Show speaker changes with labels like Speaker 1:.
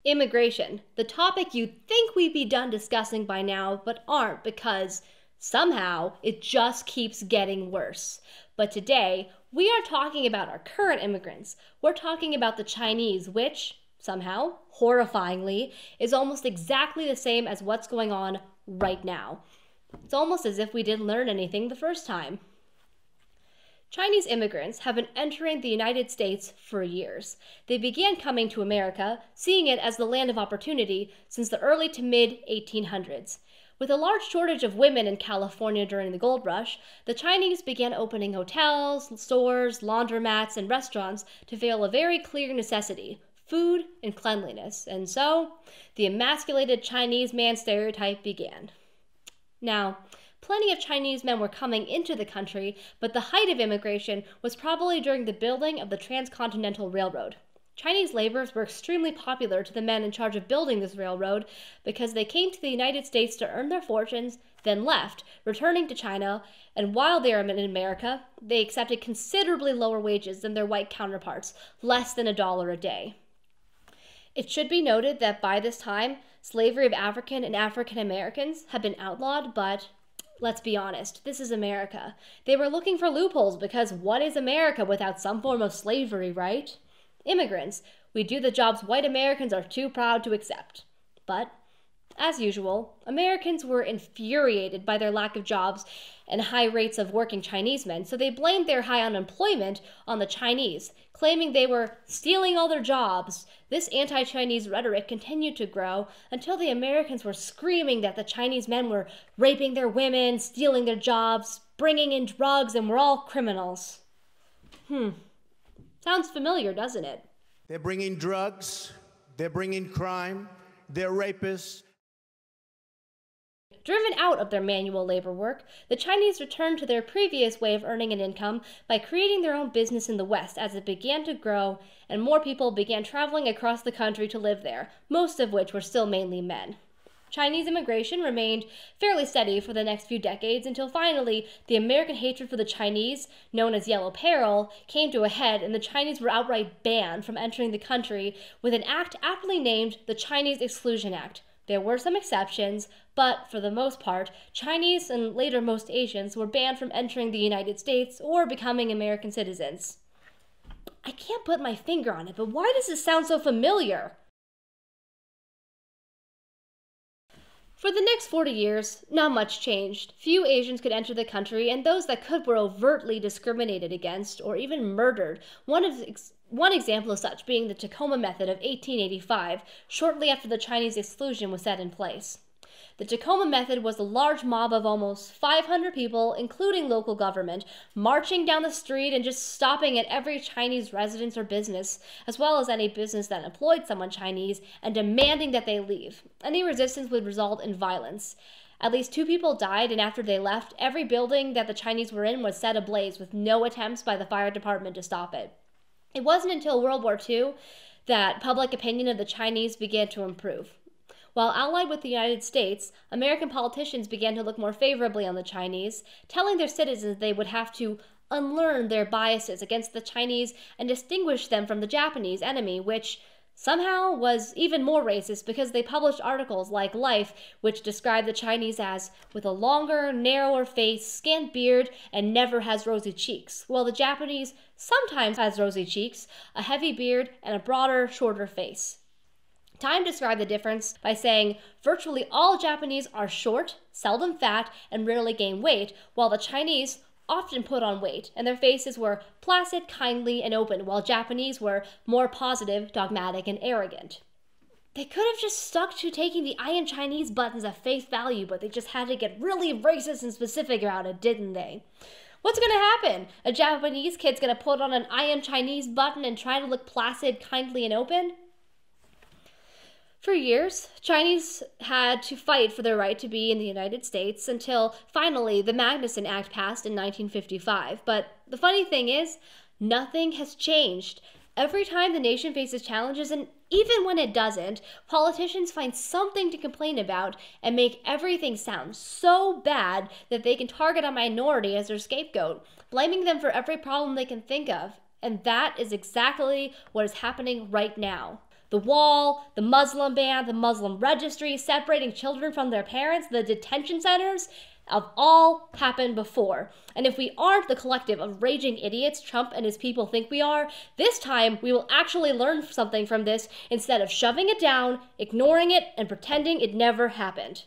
Speaker 1: Immigration, the topic you'd think we'd be done discussing by now, but aren't because somehow it just keeps getting worse. But today, we aren't talking about our current immigrants. We're talking about the Chinese, which, somehow, horrifyingly, is almost exactly the same as what's going on right now. It's almost as if we didn't learn anything the first time. Chinese immigrants have been entering the United States for years. They began coming to America, seeing it as the land of opportunity, since the early to mid-1800s. With a large shortage of women in California during the gold rush, the Chinese began opening hotels, stores, laundromats, and restaurants to fill a very clear necessity: food and cleanliness. And so, the emasculated Chinese man stereotype began. Now, plenty of Chinese men were coming into the country, but the height of immigration was probably during the building of the Transcontinental Railroad. Chinese laborers were extremely popular to the men in charge of building this railroad because they came to the United States to earn their fortunes, then left, returning to China, and while they were in America, they accepted considerably lower wages than their white counterparts, less than $1 a day. It should be noted that by this time, slavery of African and African Americans had been outlawed, but let's be honest, this is America. They were looking for loopholes because what is America without some form of slavery, right? Immigrants, we do the jobs white Americans are too proud to accept. But, as usual, Americans were infuriated by their lack of jobs and high rates of working Chinese men, so they blamed their high unemployment on the Chinese, claiming they were stealing all their jobs. This anti-Chinese rhetoric continued to grow until the Americans were screaming that the Chinese men were raping their women, stealing their jobs, bringing in drugs, and were all criminals. Sounds familiar, doesn't it?
Speaker 2: They're bringing drugs, they're bringing crime, they're rapists.
Speaker 1: Driven out of their manual labor work, the Chinese returned to their previous way of earning an income by creating their own business in the West as it began to grow and more people began traveling across the country to live there, most of which were still mainly men. Chinese immigration remained fairly steady for the next few decades until finally the American hatred for the Chinese, known as Yellow Peril, came to a head and the Chinese were outright banned from entering the country with an act aptly named the Chinese Exclusion Act. There were some exceptions, but for the most part, Chinese and later most Asians were banned from entering the United States or becoming American citizens. I can't put my finger on it, but why does this sound so familiar? For the next 40 years, not much changed. Few Asians could enter the country, and those that could were overtly discriminated against or even murdered. One example of such being the Tacoma Method of 1885, shortly after the Chinese exclusion was set in place. The Tacoma Method was a large mob of almost 500 people, including local government, marching down the street and just stopping at every Chinese residence or business, as well as any business that employed someone Chinese, and demanding that they leave. Any resistance would result in violence. At least 2 people died, and after they left, every building that the Chinese were in was set ablaze with no attempts by the fire department to stop it. It wasn't until World War II that public opinion of the Chinese began to improve. While allied with the United States, American politicians began to look more favorably on the Chinese, telling their citizens they would have to unlearn their biases against the Chinese and distinguish them from the Japanese enemy, which somehow was even more racist because they published articles like Life, which described the Chinese as with a longer, narrower face, scant beard, and never has rosy cheeks, while the Japanese sometimes has rosy cheeks, a heavy beard, and a broader, shorter face. Time described the difference by saying virtually all Japanese are short, seldom fat, and rarely gain weight, while the Chinese often put on weight, and their faces were placid, kindly, and open, while Japanese were more positive, dogmatic, and arrogant. They could have just stuck to taking the I am Chinese buttons at face value, but they just had to get really racist and specific about it, didn't they? What's going to happen? A Japanese kid's going to put on an I am Chinese button and try to look placid, kindly, and open? For years, Chinese had to fight for their right to be in the United States until finally the Magnuson Act passed in 1955. But the funny thing is, nothing has changed. Every time the nation faces challenges, and even when it doesn't, politicians find something to complain about and make everything sound so bad that they can target a minority as their scapegoat, blaming them for every problem they can think of. And that is exactly what is happening right now. The wall, the Muslim ban, the Muslim registry, separating children from their parents, the detention centers, have all happened before. And if we aren't the collective of raging idiots Trump and his people think we are, this time we will actually learn something from this instead of shoving it down, ignoring it, and pretending it never happened.